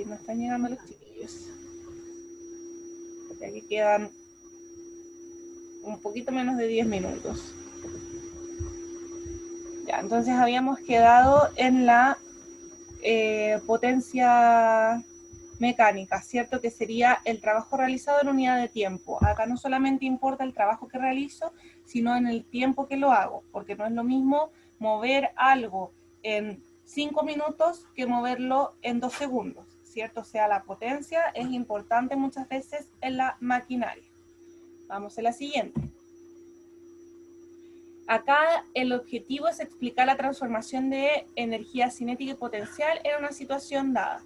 no están llegando los chiquillos. Porque aquí quedan un poquito menos de 10 minutos. Ya, entonces habíamos quedado en la potencia mecánica, ¿cierto? Que sería el trabajo realizado en unidad de tiempo. Acá no solamente importa el trabajo que realizo, sino en el tiempo que lo hago, porque no es lo mismo mover algo en 5 minutos que moverlo en 2 segundos, ¿cierto? O sea, la potencia es importante muchas veces en la maquinaria. Vamos a la siguiente. Acá el objetivo es explicar la transformación de energía cinética y potencial en una situación dada.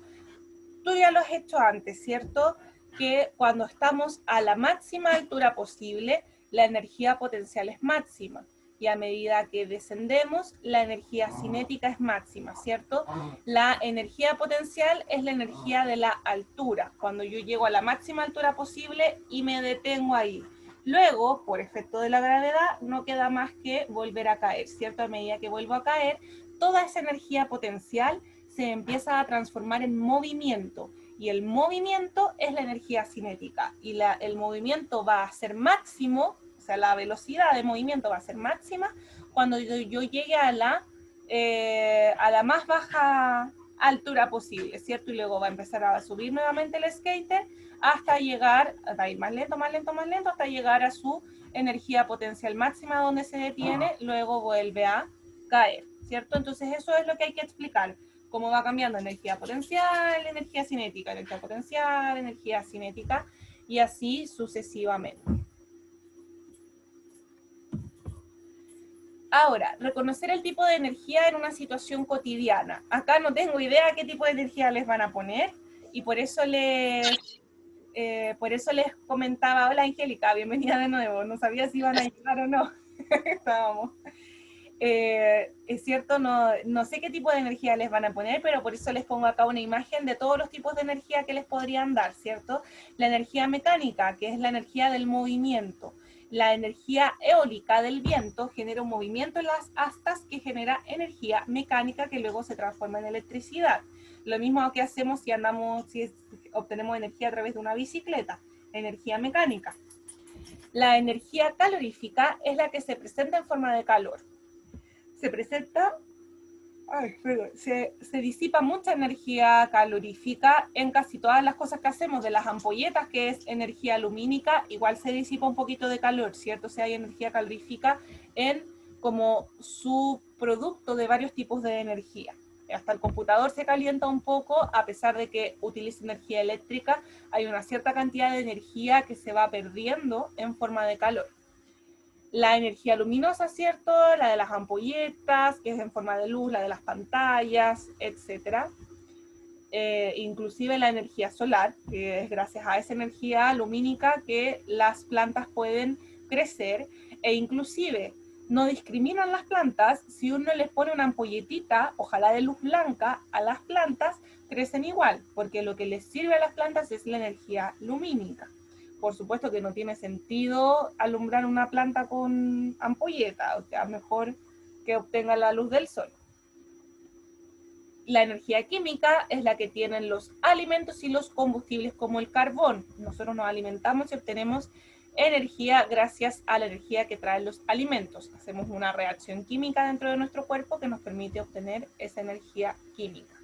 Tú ya lo has hecho antes, ¿cierto? Que cuando estamos a la máxima altura posible, la energía potencial es máxima. Y a medida que descendemos, la energía cinética es máxima, ¿cierto? La energía potencial es la energía de la altura, cuando yo llego a la máxima altura posible y me detengo ahí. Luego, por efecto de la gravedad, no queda más que volver a caer, ¿cierto? A medida que vuelvo a caer, toda esa energía potencial se empieza a transformar en movimiento, y el movimiento es la energía cinética, y el movimiento va a ser máximo, o sea, la velocidad de movimiento va a ser máxima cuando yo llegue a la más baja altura posible, ¿cierto? Y luego va a empezar a subir nuevamente el skater hasta llegar, va a ir más lento, más lento, más lento, hasta llegar a su energía potencial máxima donde se detiene, luego vuelve a caer, ¿cierto? Entonces eso es lo que hay que explicar, cómo va cambiando energía potencial, energía cinética, energía potencial, energía cinética, y así sucesivamente. Ahora, reconocer el tipo de energía en una situación cotidiana. Acá no tengo idea qué tipo de energía les van a poner, y por eso les comentaba, hola Angélica, bienvenida de nuevo, no sabía si iban a llegar o no. Estábamos. Es cierto, no sé qué tipo de energía les van a poner, pero por eso les pongo acá una imagen de todos los tipos de energía que les podrían dar, ¿cierto? La energía mecánica, que es la energía del movimiento. La energía eólica del viento genera un movimiento en las astas que genera energía mecánica que luego se transforma en electricidad. Lo mismo que hacemos si obtenemos energía a través de una bicicleta, energía mecánica. La energía calorífica es la que se presenta en forma de calor. Se disipa mucha energía calorífica en casi todas las cosas que hacemos, de las ampolletas, que es energía lumínica, igual se disipa un poquito de calor, ¿cierto? O sea, hay energía calorífica en como subproducto de varios tipos de energía. Hasta el computador se calienta un poco, a pesar de que utiliza energía eléctrica, hay una cierta cantidad de energía que se va perdiendo en forma de calor. La energía luminosa, ¿cierto? La de las ampolletas, que es en forma de luz, la de las pantallas, etc. Inclusive la energía solar, que es gracias a esa energía lumínica que las plantas pueden crecer, e inclusive no discriminan las plantas. Si uno les pone una ampolletita, ojalá de luz blanca, a las plantas crecen igual, porque lo que les sirve a las plantas es la energía lumínica. Por supuesto que no tiene sentido alumbrar una planta con ampolleta, o sea, mejor que obtenga la luz del sol. La energía química es la que tienen los alimentos y los combustibles como el carbón. Nosotros nos alimentamos y obtenemos energía gracias a la energía que traen los alimentos. Hacemos una reacción química dentro de nuestro cuerpo que nos permite obtener esa energía química.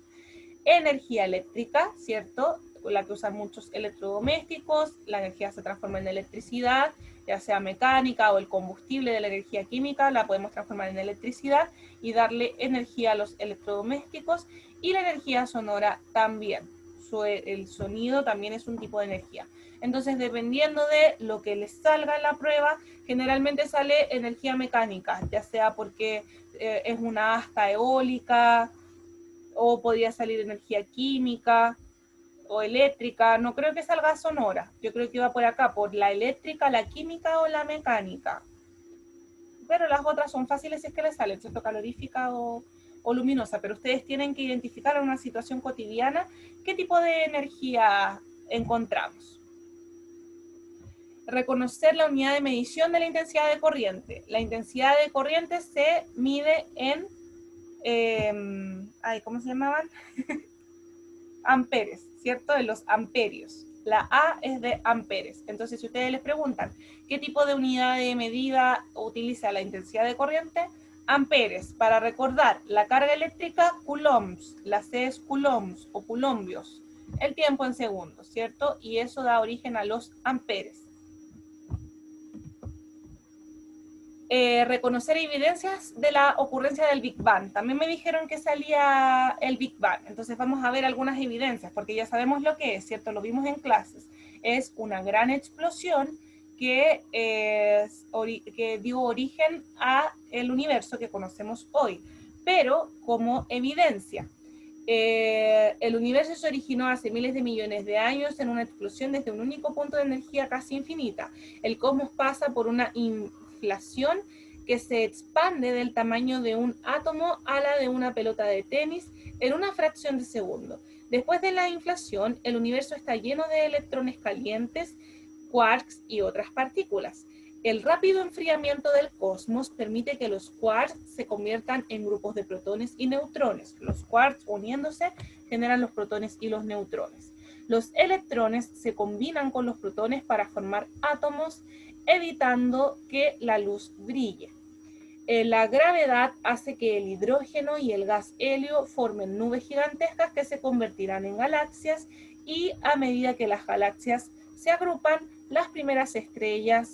Energía eléctrica, ¿cierto? La que usan muchos electrodomésticos, la energía se transforma en electricidad, ya sea mecánica o el combustible de la energía química, la podemos transformar en electricidad y darle energía a los electrodomésticos. Y la energía sonora también. El sonido también es un tipo de energía. Entonces, dependiendo de lo que les salga en la prueba, generalmente sale energía mecánica, ya sea porque es una asta eólica, o podría salir energía química o eléctrica. No creo que salga sonora, yo creo que va por acá, por la eléctrica, la química o la mecánica, pero las otras son fáciles si es que les salen, ¿cierto? Calorífica o luminosa, pero ustedes tienen que identificar en una situación cotidiana qué tipo de energía encontramos. Reconocer la unidad de medición de la intensidad de corriente. La intensidad de corriente se mide en ¿cómo se llamaban? amperes, ¿cierto? En los amperios. La A es de amperes. Entonces, si ustedes les preguntan qué tipo de unidad de medida utiliza la intensidad de corriente, amperes. Para recordar, la carga eléctrica, coulombs. La C es coulombs o coulombios. El tiempo en segundos, ¿cierto? Y eso da origen a los amperes. Reconocer evidencias de la ocurrencia del Big Bang. También me dijeron que salía el Big Bang. Entonces vamos a ver algunas evidencias, porque ya sabemos lo que es, ¿cierto? Lo vimos en clases. Es una gran explosión que dio origen a el universo que conocemos hoy. Pero como evidencia, el universo se originó hace miles de millones de años en una explosión desde un único punto de energía casi infinita. El cosmos pasa por una inflación que se expande del tamaño de un átomo a la de una pelota de tenis en una fracción de segundo. Después de la inflación, el universo está lleno de electrones calientes, quarks y otras partículas. El rápido enfriamiento del cosmos permite que los quarks se conviertan en grupos de protones y neutrones. Los quarks uniéndose generan los protones y los neutrones. Los electrones se combinan con los protones para formar átomos, evitando que la luz brille. La gravedad hace que el hidrógeno y el gas helio formen nubes gigantescas que se convertirán en galaxias, y a medida que las galaxias se agrupan, la primera estrella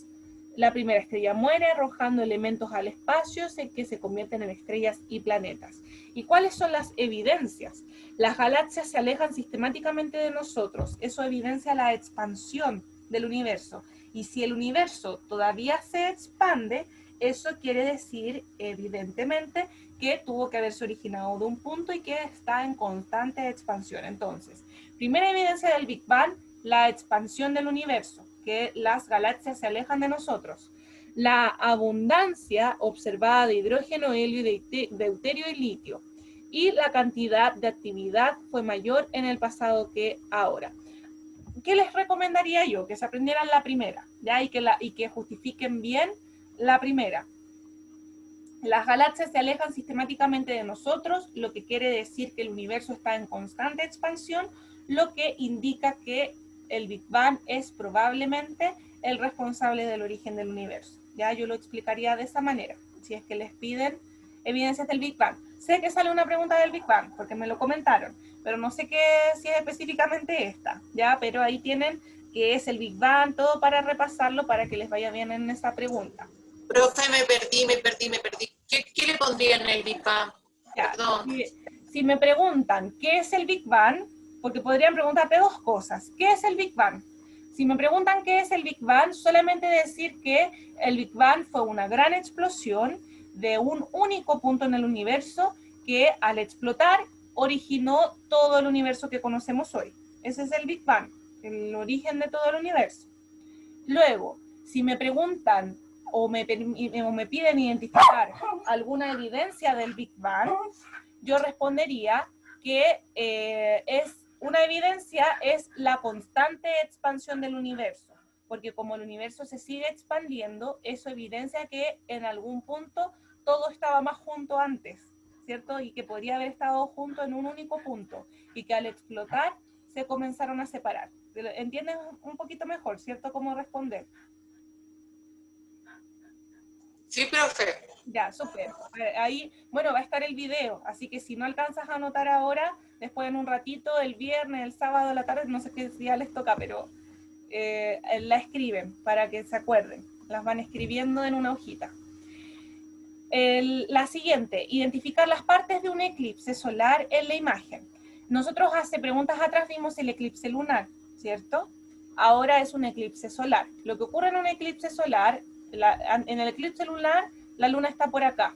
muere arrojando elementos al espacio que se convierten en estrellas y planetas. ¿Y cuáles son las evidencias? Las galaxias se alejan sistemáticamente de nosotros. Eso evidencia la expansión del universo. Y si el universo todavía se expande, eso quiere decir, evidentemente, que tuvo que haberse originado de un punto y que está en constante expansión. Entonces, primera evidencia del Big Bang, la expansión del universo, que las galaxias se alejan de nosotros. La abundancia observada de hidrógeno, helio, deuterio y litio. Y la cantidad de actividad fue mayor en el pasado que ahora. ¿Qué les recomendaría yo? Que se aprendieran la primera, ¿ya? Y que justifiquen bien la primera. Las galaxias se alejan sistemáticamente de nosotros, lo que quiere decir que el universo está en constante expansión, lo que indica que el Big Bang es probablemente el responsable del origen del universo. Ya yo lo explicaría de esa manera, si es que les piden evidencias del Big Bang. Sé que sale una pregunta del Big Bang, porque me lo comentaron, pero no sé si es específicamente esta, ¿ya? Pero ahí tienen qué es el Big Bang, todo para repasarlo, para que les vaya bien en esa pregunta. Profe, me perdí. ¿Qué le pondría en el Big Bang? Ya, Perdón. si me preguntan qué es el Big Bang, porque podrían preguntarte dos cosas. ¿Qué es el Big Bang? Si me preguntan qué es el Big Bang, solamente decir que el Big Bang fue una gran explosión de un único punto en el universo que al explotar originó todo el universo que conocemos hoy. Ese es el Big Bang, el origen de todo el universo. Luego, si me preguntan o me piden identificar alguna evidencia del Big Bang, yo respondería que una evidencia es la constante expansión del universo, porque como el universo se sigue expandiendo, eso evidencia que en algún punto todo estaba más junto antes, ¿cierto? Y que podría haber estado junto en un único punto, y que al explotar se comenzaron a separar. ¿Entienden un poquito mejor, cierto, cómo responder? Sí, profe. Ya, súper. Ahí, bueno, va a estar el video, así que si no alcanzas a anotar ahora, después en un ratito, el viernes, el sábado de la tarde, no sé qué día les toca, pero la escriben para que se acuerden. Las van escribiendo en una hojita. La siguiente, identificar las partes de un eclipse solar en la imagen. Nosotros hace preguntas atrás vimos el eclipse lunar, ¿cierto? Ahora es un eclipse solar. Lo que ocurre en un eclipse solar, en el eclipse lunar, la luna está por acá,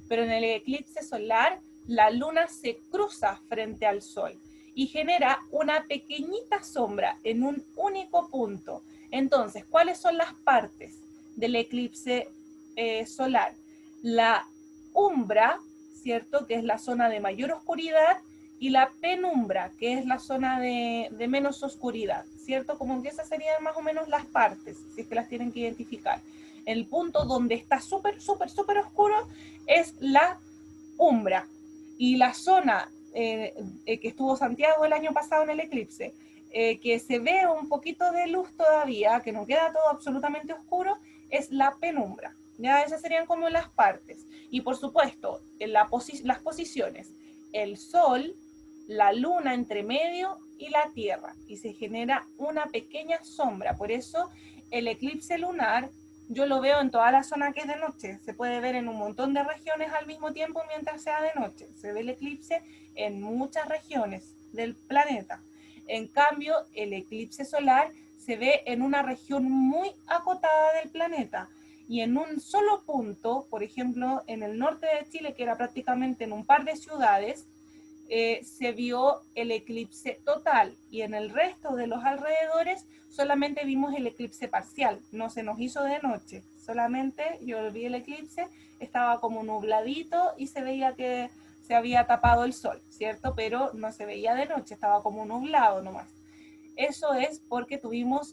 pero en el eclipse solar, la luna se cruza frente al sol y genera una pequeñita sombra en un único punto. Entonces, ¿cuáles son las partes del eclipse solar? La umbra, ¿cierto? Que es la zona de mayor oscuridad, y la penumbra, que es la zona de menos oscuridad, ¿cierto? Como que esas serían más o menos las partes, si es que las tienen que identificar. El punto donde está súper oscuro es la umbra, y la zona que estuvo Santiago el año pasado en el eclipse, que se ve un poquito de luz todavía, que no queda todo absolutamente oscuro, es la penumbra. Ya esas serían como las partes. Y por supuesto, las posiciones, el Sol, la Luna entre medio y la Tierra. Y se genera una pequeña sombra. Por eso el eclipse lunar yo lo veo en toda la zona que es de noche. Se puede ver en un montón de regiones al mismo tiempo mientras sea de noche. Se ve el eclipse en muchas regiones del planeta. En cambio, el eclipse solar se ve en una región muy acotada del planeta y en un solo punto, por ejemplo, en el norte de Chile, que era prácticamente en un par de ciudades, se vio el eclipse total y en el resto de los alrededores solamente vimos el eclipse parcial, no se nos hizo de noche, solamente yo vi el eclipse, estaba como nubladito y se veía que se había tapado el sol, ¿cierto? Pero no se veía de noche, estaba como nublado nomás. Eso es porque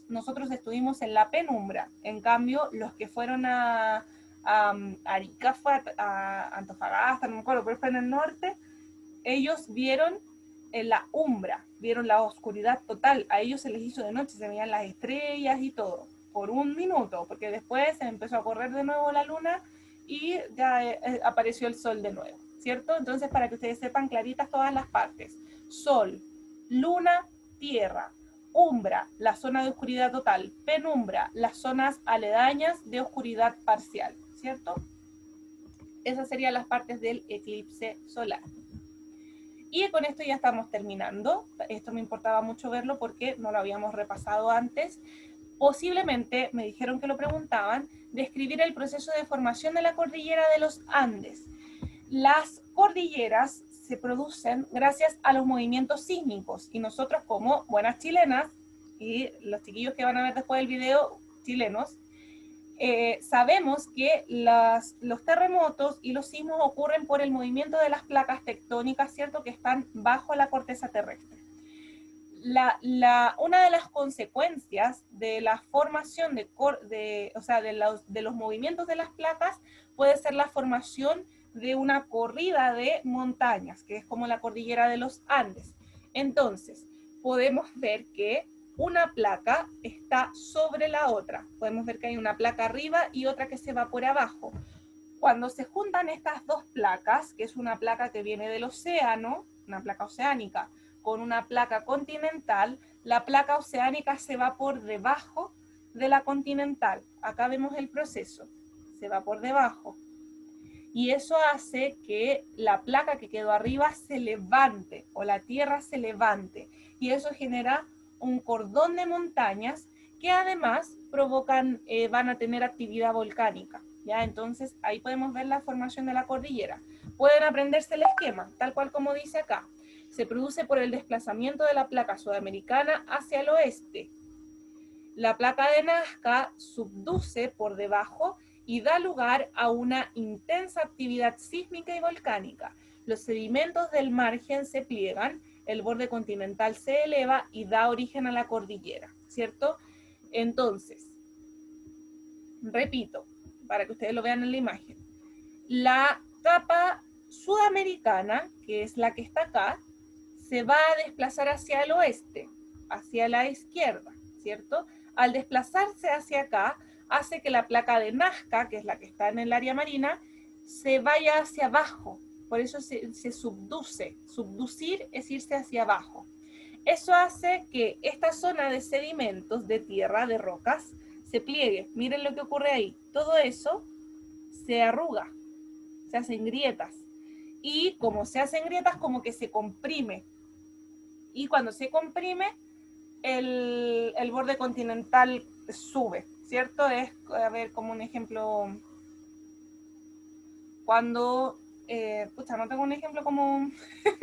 nosotros estuvimos en la penumbra, en cambio los que fueron a Arica, a Antofagasta, no me acuerdo, pero fue en el norte, ellos vieron la umbra, vieron la oscuridad total, a ellos se les hizo de noche, se veían las estrellas y todo, por un minuto, porque después se empezó a correr de nuevo la luna y ya apareció el sol de nuevo, ¿cierto? Entonces, para que ustedes sepan claritas todas las partes, sol, luna, tierra, umbra, la zona de oscuridad total, penumbra, las zonas aledañas de oscuridad parcial, ¿cierto? Esas serían las partes del eclipse solar. Y con esto ya estamos terminando. Esto me importaba mucho verlo porque no lo habíamos repasado antes. Posiblemente, me dijeron que lo preguntaban, describir el proceso de formación de la cordillera de los Andes. Las cordilleras se producen gracias a los movimientos sísmicos y nosotros como buenas chilenas, y los chiquillos que van a ver después del video, chilenos, sabemos que los terremotos y los sismos ocurren por el movimiento de las placas tectónicas, ¿cierto?, que están bajo la corteza terrestre. Una de las consecuencias de la formación de los movimientos de las placas puede ser la formación de una corrida de montañas, que es como la cordillera de los Andes. Entonces, podemos ver que una placa está sobre la otra. Podemos ver que hay una placa arriba y otra que se va por abajo. Cuando se juntan estas dos placas, que es una placa que viene del océano, una placa oceánica, con una placa continental, la placa oceánica se va por debajo de la continental. Acá vemos el proceso, se va por debajo. Y eso hace que la placa que quedó arriba se levante, o la tierra se levante. Y eso genera un cordón de montañas que además van a tener actividad volcánica. ¿Ya? Entonces ahí podemos ver la formación de la cordillera. Pueden aprenderse el esquema, tal cual como dice acá. Se produce por el desplazamiento de la placa sudamericana hacia el oeste. La placa de Nazca subduce por debajo y da lugar a una intensa actividad sísmica y volcánica. Los sedimentos del margen se pliegan, el borde continental se eleva y da origen a la cordillera, ¿cierto? Entonces, repito, para que ustedes lo vean en la imagen. La capa sudamericana, que es la que está acá, se va a desplazar hacia el oeste, hacia la izquierda, ¿cierto? Al desplazarse hacia acá, hace que la placa de Nazca, que es la que está en el área marina, se vaya hacia abajo. Por eso se subduce. Subducir es irse hacia abajo. Eso hace que esta zona de sedimentos, de tierra, de rocas, se pliegue. Miren lo que ocurre ahí. Todo eso se arruga, se hacen grietas. Y como se hacen grietas, como que se comprime. Y cuando se comprime, el borde continental sube, ¿cierto? Es, a ver, como un ejemplo, cuando, no tengo un ejemplo como,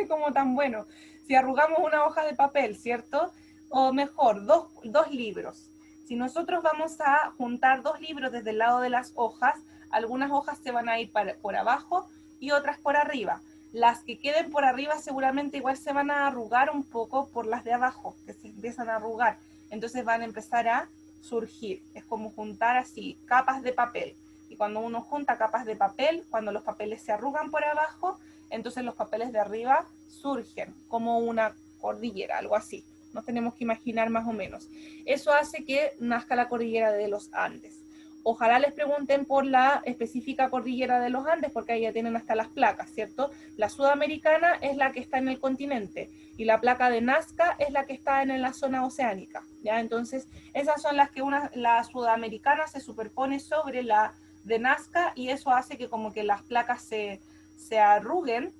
como tan bueno. Si arrugamos una hoja de papel, ¿cierto? O mejor, dos libros. Si nosotros vamos a juntar dos libros desde el lado de las hojas, algunas hojas se van a ir por abajo y otras por arriba. Las que queden por arriba seguramente igual se van a arrugar un poco por las de abajo, que se empiezan a arrugar. Entonces van a empezar a surgir. Es como juntar así, capas de papel. Y cuando uno junta capas de papel, cuando los papeles se arrugan por abajo, entonces los papeles de arriba surgen como una cordillera, algo así. Nos tenemos que imaginar más o menos. Eso hace que nazca la cordillera de los Andes. Ojalá les pregunten por la específica cordillera de los Andes, porque ahí ya tienen hasta las placas, ¿cierto? La sudamericana es la que está en el continente y la placa de Nazca es la que está en la zona oceánica, ¿ya? Entonces, esas son las que la sudamericana se superpone sobre la de Nazca y eso hace que como que las placas se arruguen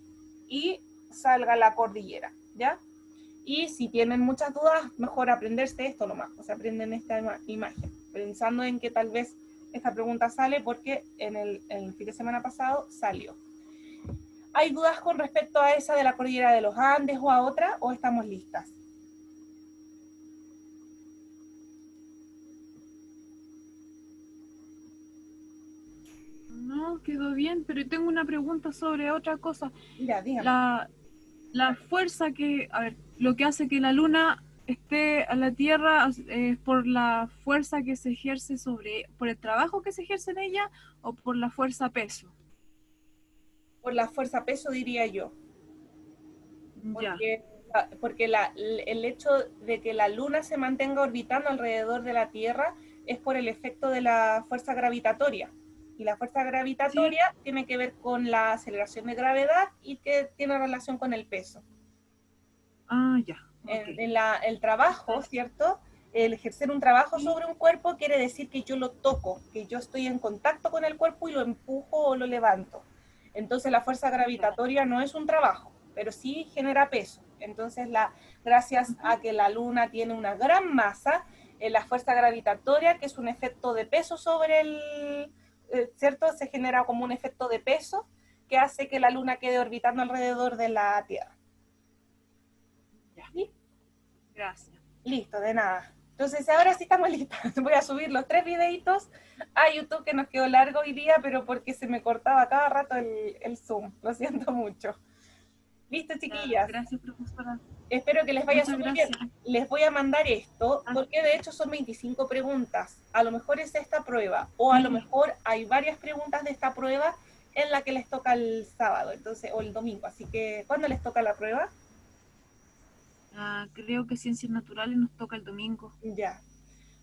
y salga la cordillera, ¿ya? Y si tienen muchas dudas, mejor aprenderse esto nomás, o sea, aprenden esta imagen, pensando en que tal vez esta pregunta sale porque en el fin de semana pasado salió. ¿Hay dudas con respecto a esa de la cordillera de los Andes o a otra, o estamos listas? No, quedó bien, pero tengo una pregunta sobre otra cosa. Ya, dígame. La fuerza que, a ver, lo que hace que la luna esté a la Tierra es por la fuerza que se ejerce por el trabajo que se ejerce en ella o por la fuerza peso. Por la fuerza peso diría yo. Ya, Porque el hecho de que la luna se mantenga orbitando alrededor de la Tierra es por el efecto de la fuerza gravitatoria. Y la fuerza sí, gravitatoria tiene que ver con la aceleración de gravedad y que tiene relación con el peso. ya, ok. El trabajo, ¿cierto? El ejercer un trabajo sobre un cuerpo quiere decir que yo lo toco, que yo estoy en contacto con el cuerpo y lo empujo o lo levanto. Entonces la fuerza gravitatoria no es un trabajo, pero sí genera peso. Entonces, gracias a que la luna tiene una gran masa, la fuerza gravitatoria, que es un efecto de peso sobre ¿cierto? Se genera como un efecto de peso que hace que la luna quede orbitando alrededor de la Tierra. Ya. ¿Sí? Gracias. Listo, de nada. Entonces, ahora sí estamos listas. Voy a subir los 3 videitos a YouTube, que nos quedó largo hoy día, pero porque se me cortaba cada rato el Zoom. Lo siento mucho. Listo, chiquillas. Gracias, profesora. Espero que les vaya Muchas súper bien. gracias. Les voy a mandar esto, porque de hecho son 25 preguntas. A lo mejor es esta prueba, o a lo mejor hay varias preguntas de esta prueba en la que les toca el sábado, entonces, o el domingo. Así que, ¿cuándo les toca la prueba? Creo que Ciencias Naturales nos toca el domingo. Ya.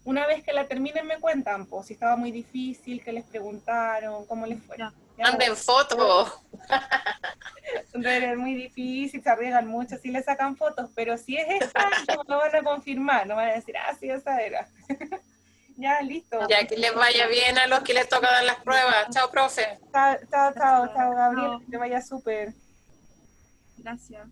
Una vez que la terminen me cuentan, pues, si estaba muy difícil, qué les preguntaron, cómo les fue. Ya. Manden fotos. Es muy difícil, se arriesgan mucho si le sacan fotos, pero si es esta, no lo van a confirmar, no van a decir, ah, sí, esa era. Ya, listo. Ya que les vaya bien a los que les toca dar las pruebas. Chao, profe. Chao, Gabriel, que te vaya súper. Gracias.